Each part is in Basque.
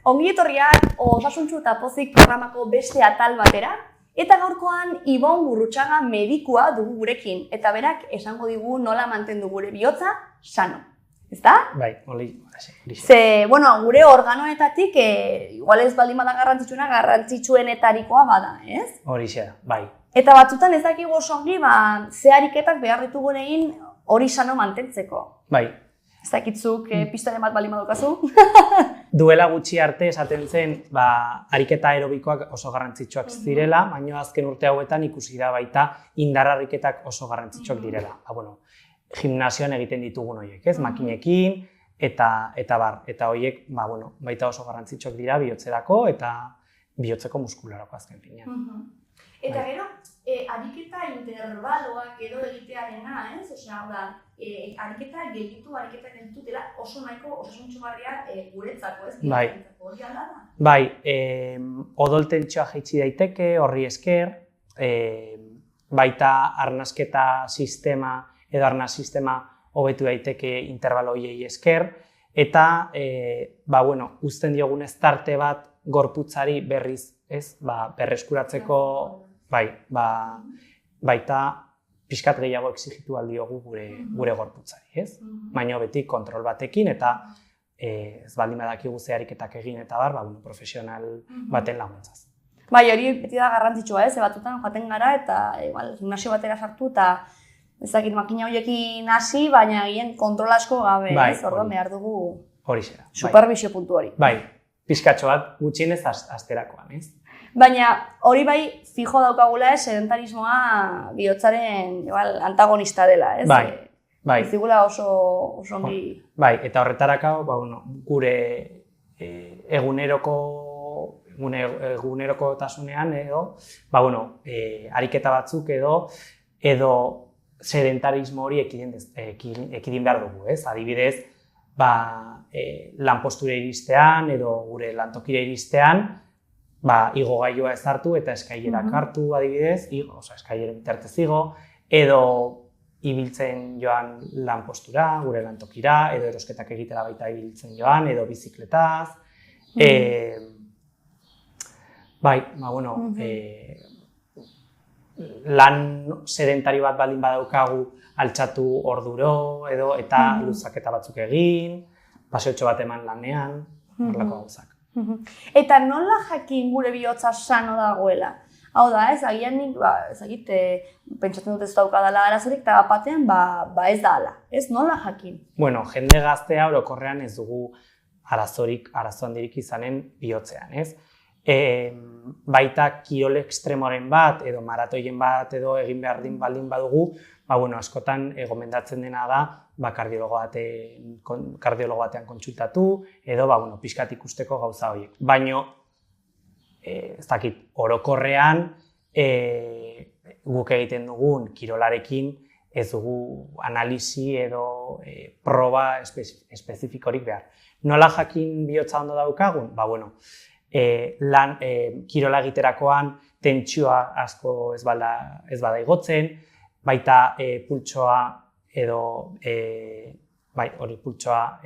Ongi etorriak Osasuntsu eta Pozik programako beste atal batera, eta gaurkoan Ibon Gurrutxaga medikua dugu gurekin, eta berak esango digu nola mantendu gure bihotza sano. Ezta? Bai, hori. Ze, gure organoetatik, igual ez baldin bada garrantzitsuena, garrantzitsuenetarikoa bada, ez? Horixe da, bai. Eta batzutan ez dakigu oso ongi, ze ariketak behar ditugun egin hori sano mantentzeko. Bai. Ez dakitzuk pistaren bat baldin badukazu? Duela gutxi arte esaten zen, ariketa aerobikoak oso garrantzitsuak zirela, baina azken urte hauetan ikusi da baita indar ariketak oso garrantzitsuak direla. Gimnasioan egiten ditugun horiek, ez? Makinekin eta bar. Eta horiek, baita oso garrantzitsuak dira bihotzerako eta bihotzeko muskularako azken finean. Eta gero, ariketa intervaloak edo egitearena, ez? Osea, ariketa gelditu dela oso nahiko osasuntsugarria guretzako, ez? Bai. Hori ala da? Bai, odol tentsioa jaitsi daiteke, horri esker, baita arnasketa sistema edo arnas sistema hobetu daiteke intervalo horiei esker, eta uzten diogun tarte bat gorputzari berriz, ez? Berreskuratzeko, baita pixkat gehiago exigitu aldiogu gure gorputzari, ez? Baina beti kontrol batekin eta ez baldin badakigu ze ariketak egin eta bar, profesional baten laguntzaz. Bai, hori beti da garrantzitsua, ez? Batzutan joaten gara eta gimnasio batera sartu eta ezakit makina horiekin hasi, baina egin kontrol asko gabe, ez? Orduan behar dugu supervisio puntu hori. Bai, pixkatxo bat gutxienez asterakoan, ez? Baina hori bai fijo daukagula sedentarismoa bihotzaren antagonista dela, ez? Bai. Ez digula oso ongi... Bai, eta horretarako, gure egunerokotasunean edo, ariketa batzuk edo sedentarismo hori ekidin behar dugu, ez? Adibidez, lanpostura iristean edo gure lantokira iristean, igogailua ez hartu eta eskailerak hartu adibidez, eskailera bitartez igo, edo ibiltzen joan lanpostura, gure lantokira, edo erosketak egitera baita ibiltzen joan, edo bizikletaz. Lan sedentari bat baldin badaukagu altxatu orduro edo eta luzaketa batzuk egin, paseotxo bat eman lanean, horrelako gauzak. Eta nola jakin gure bihotza sano dagoela? Hau da, ez, agian nik, pentsatzen dut ez daukadala arazorik, eta batean, ez da ala, ez, nola jakin? Jende gaztea orokorrean ez dugu arazo handirik izanen bihotzean, ez? Baita kirol ekstremoren bat edo maratoien bat edo egin behar baldin badugu, askotan gomendatzen dena da kardiologo batean kontsultatu edo pixkat ikusteko gauza horiek. Baina, ez dakit, orokorrean guk egiten dugun kirolarekin ez dugu analisi edo proba espezifikorik behar. Nola jakin bihotza ondo daukagun? Kirola egiterakoan tentsioa asko ez bada igotzen, baita pultsoa edo pultsoa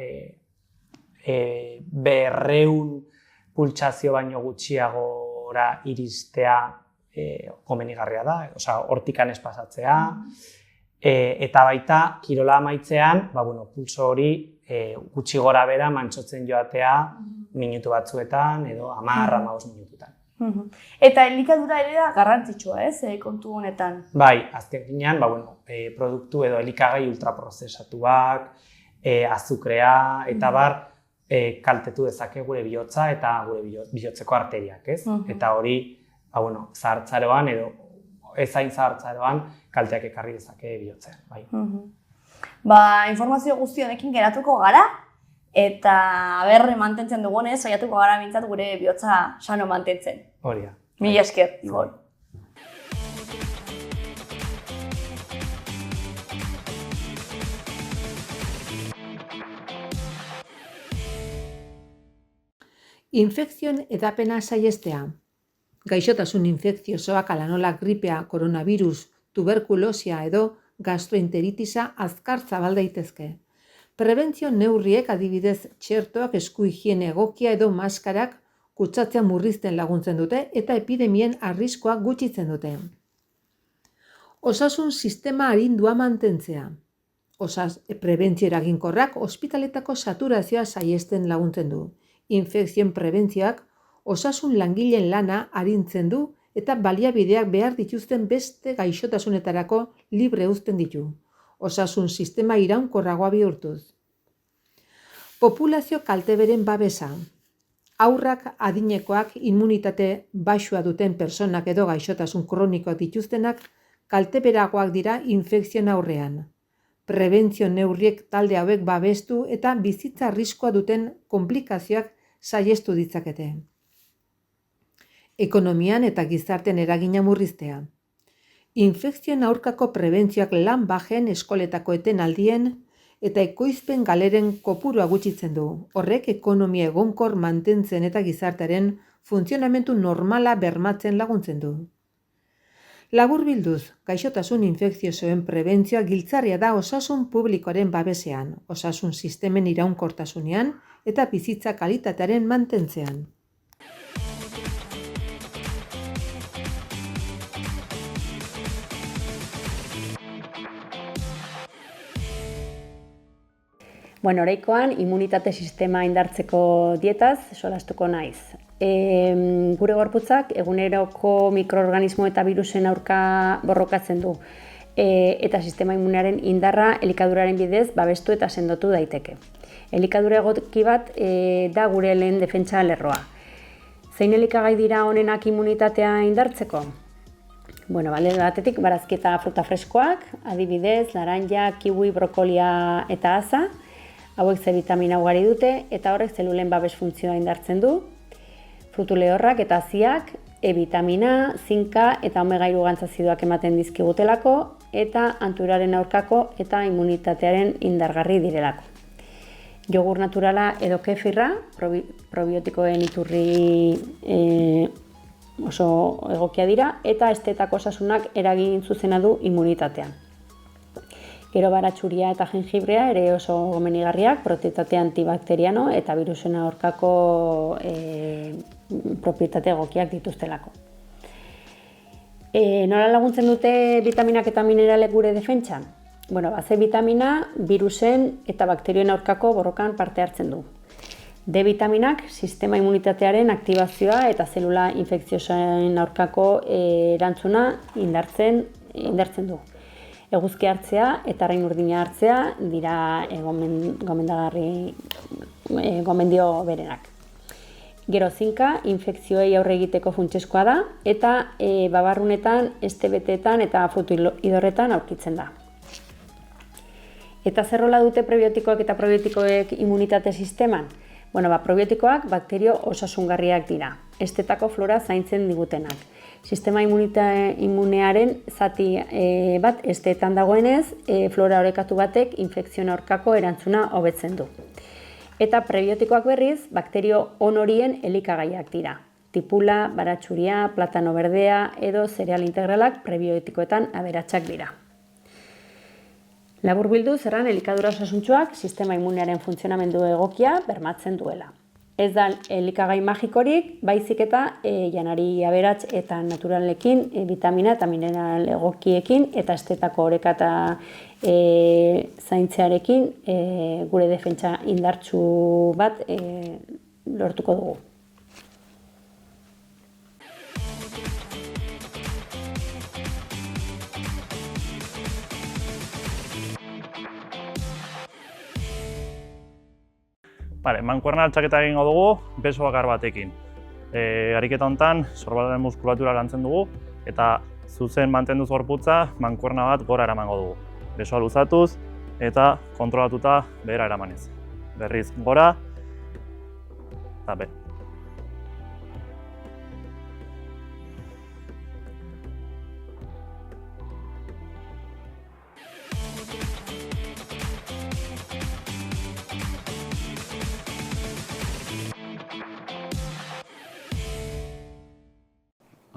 200 pultsazio baino gutxiagora iristea komenigarria da, hortikan ez pasatzea, eta baita kirola amaitzean, pultso hori gutxi gora bera mantsotzen joatea minutu batzuetan edo 10-15 minututan. Eta elikadura ere da garrantzitsua, ez, kontu honetan? Bai, azken finean, produktu edo elikagai ultraprozesatuak, azukrea eta bar, kaltetu dezake gure bihotza eta gure bihotzeko arteriak, ez? Eta hori, zahartzaroan edo ezain zahartzaroan kalteak ekarri dezake bihotzean, bai. Informazio guzti honekin geratuko gara, eta mantentzen dugunez, saiatuko gara bintzat gure bihotza sano mantentzen. Hori da. Mila esker, Ibon. Infekzioen edapena saihestea. Gaixotasun infekziosoak ala nola gripea, koronavirus, tuberkulosia edo gastroenteritisa azkar zabal daitezke. Prebentzio neurriek adibidez txertoak, esku higiene egokia edo maskarak kutsatzea murrizten laguntzen dute eta epidemien arriskoa gutxitzen dute. Osasun sistema arindua mantentzea. Prebentzio eraginkorrak ospitaletako saturazioa saihesten laguntzen du. Infekzioen prebentzioak osasun langileen lana arintzen du eta baliabideak behar dituzten beste gaixotasunetarako libre uzten ditu. Osasun sistema iraunkorragoa bihurtuz. Populazio kalteberen babesa. Haurrak, adinekoak, immunitate baxua duten pertsonak edo gaixotasun kronikoak dituztenak kalteberagoak dira infekzioen aurrean. Prebentzio neurriek talde hauek babestu eta bizitza arriskua duten konplikazioak saihestu ditzakete. Ekonomian eta gizartean eragina murriztea. Infekzioen aurkako prebentzioak lan bajen eskoletako etenaldien eta ekoizpen galeren kopurua gutxitzen du. Horrek ekonomia egonkor mantentzen eta gizartearen funtzionamendu normala bermatzen laguntzen du. Laburbilduz, gaixotasun infekziosoen prebentzioa giltzarria da osasun publikoaren babesean, osasun sistemen iraunkortasunean eta bizitza kalitatearen mantentzean. Oraikoan, immunitate sistema indartzeko dietaz solastuko naiz. Gure gorputzak eguneroko mikroorganismo eta virusen aurka borrokatzen du eta sistema immunearen indarra elikaduraren bidez babestu eta sendotu daiteke. Elikadura egoki bat da gure lehen defentsa lerroa. Zein elikagai dira honenak immunitatea indartzeko? Batetik barazki eta fruta freskoak, adibidez, laranja, kiwi, brokolia eta asa. Hauek C vitamina ugari dute eta horrek zelulen babes funtzioa indartzen du. Frutu lehorrak eta haziak, E vitamina, zinka eta omega-3 gantzazidoak ematen dizkigutelako eta anturaren aurkako eta immunitatearen indargarri direlako. Jogur naturala edo kefirra, probiotikoen iturri oso egokia dira eta estetako osasunak eragin zuzena du immunitatean. Gero baratxuria eta jengibrea ere oso gomenigarriak, propietate antibakteriano eta virusen aurkako propietate egokiak dituztelako. Nola laguntzen dute vitaminak eta mineralek gure defentsan? C vitamina virusen eta bakterioen aurkako borrokan parte hartzen du. D vitaminak sistema immunitatearen aktibazioa eta zelula infekziosoen aurkako erantzuna indartzen du. Eguzki hartzea eta arrain urdina hartzea dira gomendio berenak. Gero zinka, infekzioei aurre egiteko funtsezkoa da eta babarrunetan, estebeteetan eta frutu idorretan aurkitzen da. Eta zer rola dute prebiotikoak eta probiotikoek immunitate sisteman? Probiotikoak bakterio osasungarriak dira, estetako flora zaintzen digutenak. Sistema immunearen zati bat esteetan dagoenez, flora orekatu batek infekzioen aurkako erantzuna hobetzen du. Eta prebiotikoak berriz, bakterio on horien elikagaiak dira. Tipula, baratxuria, platano berdea edo zereal integralak prebiotikoetan aberatsak dira. Laburbilduz, erran elikadura osasuntsuak sistema immunearen funtzionamendu egokia bermatzen duela. Ez da elikagai magikorik, baizik eta janari aberats eta naturalekin, vitamina eta mineral egokiekin eta estetako oreka eta zaintzearekin gure defentsa indartsu bat lortuko dugu. Mankuerna altxaketa egingo dugu, beso bakar batekin. Ariketa honetan, sorbalaren muskulatura lantzen dugu, eta zuzen mantenduz gorputza, mankuerna bat gora eramango dugu. Besoa luzatuz, eta kontrolatuta behera eramanez. Berriz gora, eta be.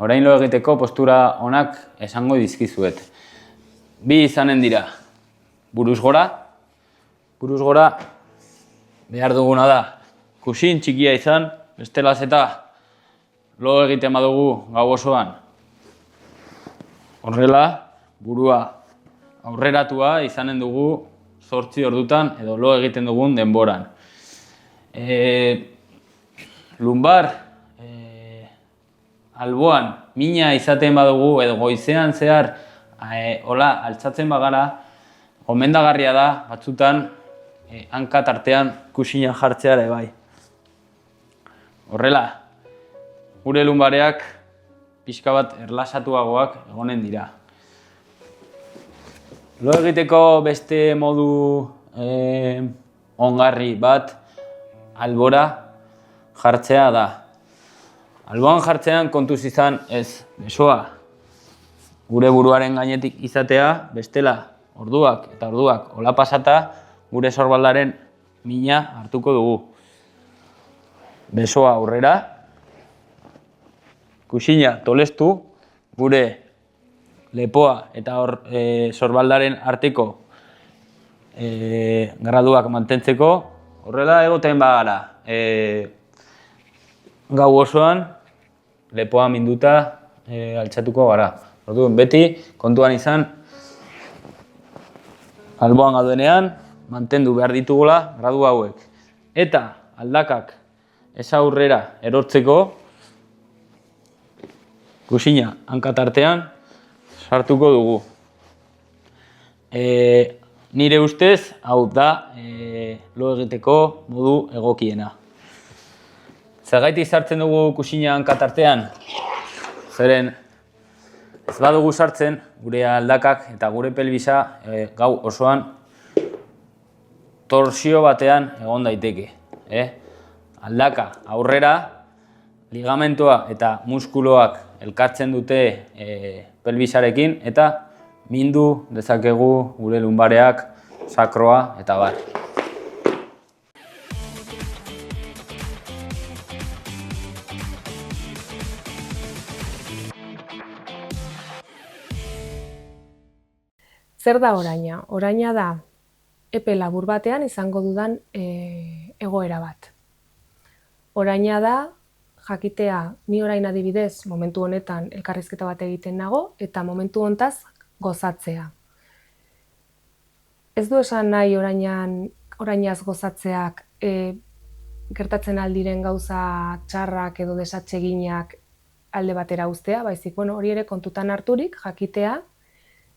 Orain lo egiteko postura onak esango dizkizuet. Bi izanen dira, buruz gora, buruz gora behar duguna da. Kusin txikia izan, bestelaz eta lo egiten badugu gau osoan. Horrela, burua aurreratua izanen dugu 8 ordutan edo lo egiten dugun denboran. Lumbar, alboan mina izaten badugu edo goizean zehar hola altzatzen bagara, gomendagarria da batzutan hanka tartean kusina jartzea ere bai. Horrela, gure lumbareak pixka bat erlasatuagoak egonen dira. Lo egiteko beste modu ongarri bat albora jartzea da. Alboan jartzean kontuz izan ez besoa gure buruaren gainetik izatea, bestela orduak eta orduak hola pasata gure sorbaldaren mina hartuko dugu. Besoa aurrera, kusina tolestu, gure lepoa eta sorbaldaren arteko graduak mantentzeko, horrela egoten bagara. Gau osoan lepoa minduta altxatuko gara. Orduan beti kontuan izan alboan gaudenean mantendu behar ditugula gradu hauek. Eta aldakak ez aurrera erortzeko kusina hankatartean sartuko dugu. Nire ustez, hau da lo egiteko modu egokiena. Zergatik sartzen dugu kusina hankatartean? Zeren ez badugu sartzen, gure aldakak eta gure pelbisa gau osoan torsio batean egon daiteke. Aldaka aurrera, ligamentoa eta muskuloak elkartzen dute pelbisarekin eta mindu dezakegu gure lumbareak, sakroa eta bar. Zer da oraina? Oraina da epe labur batean izango dudan egoera bat. Oraina da jakitea, ni orain adibidez momentu honetan elkarrizketa bat egiten nago eta momentu hontaz gozatzea. Ez du esan nahi orainaz gozatzeak gertatzen aldiren gauza txarrak edo desatseginak alde batera uztea, baizik hori ere kontutan harturik jakitea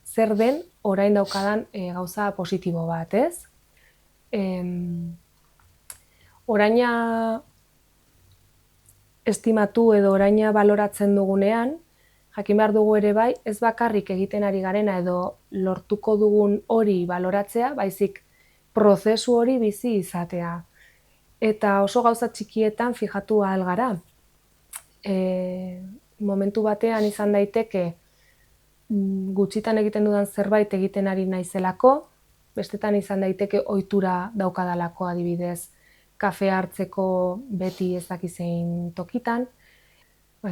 zer den orain daukadan gauza positibo bat, ez? Oraina estimatu edo oraina baloratzen dugunean, jakin behar dugu ere bai, ez bakarrik egiten ari garena edo lortuko dugun hori baloratzea, baizik prozesu hori bizi izatea. Eta oso gauza txikietan fijatu ahal gara. Momentu batean izan daiteke gutxitan egiten dudan zerbait egiten ari naizelako, bestetan izan daiteke ohitura daukadalako adibidez, kafea hartzeko beti ez dakizein tokitan.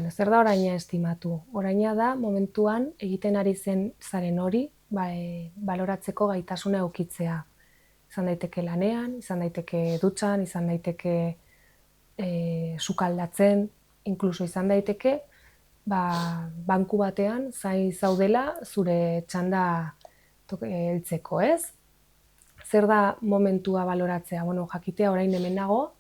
Zer da oraina estimatu? Oraina da momentuan egiten ari zaren hori baloratzeko gaitasuna edukitzea. Izan daiteke lanean, izan daiteke dutxan, izan daiteke sukaldatzen, inkluso izan daiteke banku batean zain zaudela zure txanda heltzeko, ez? Zer da momentua baloratzea? Jakitea orain hemen nago,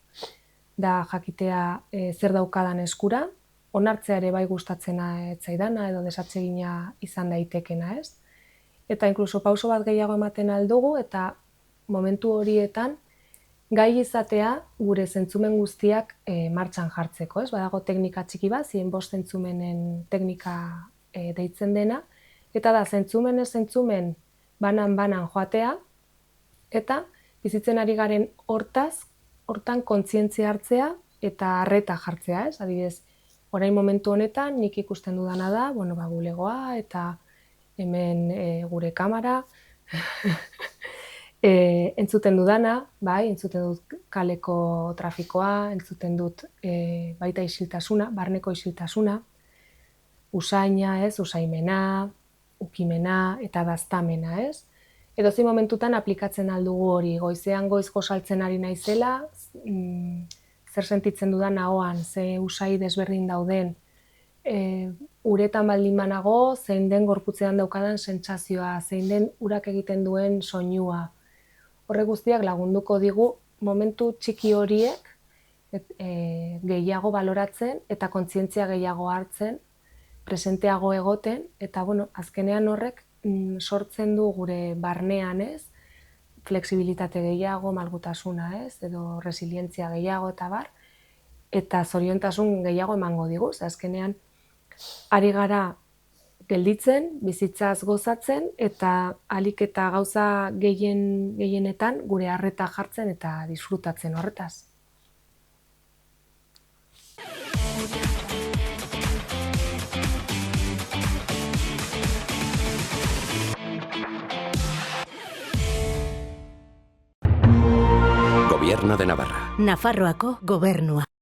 da jakitea zer daukadan eskura, onartzea ere bai gustatzen etzaidana edo desatsegina izan daitekena, ez? Eta inkluso pauso bat gehiago ematen aldugu eta momentu horietan gai izatea gure zentzumen guztiak martxan jartzeko, ez? Badago teknika txiki bat, 105 zentzumenen teknika deitzen dena, eta da zentzumen ez zentzumen banan joatea, eta bizitzen ari garen hortan kontzientzia hartzea eta arreta jartzea, ez? Adibidez, orain momentu honetan nik ikusten dudana da, bulegoa eta hemen gure kamera, entzuten dudana, entzuten dut kaleko trafikoa, entzuten dut baita isiltasuna, barneko isiltasuna, usaina, usaimena, ukimena eta daztamena, ez? edozein momentutan aplikatzen aldugu hori, goizean goizko saltzen ari naizela, zer sentitzen dudan ahoan, ze usai desberdin dauden, uretan baldin banago, zein den gorputzean daukadan sentsazioa, zein den urak egiten duen soinua. Horrek guztiak lagunduko digu momentu txiki horiek gehiago baloratzen eta kontzientzia gehiago hartzen, presenteago egoten, eta azkenean horrek sortzen du gure barnean, flexibilitate gehiago, malgutasuna, edo resilientzia gehiago eta bar, eta zoriontasun gehiago emango digu, azkenean ari gara gelditzen, bizitzaz gozatzen, eta ahalik eta gauza gehienetan gure arreta jartzen eta disfrutatzen horretaz. Gobierno de Navarra. Nafarroako gobernua.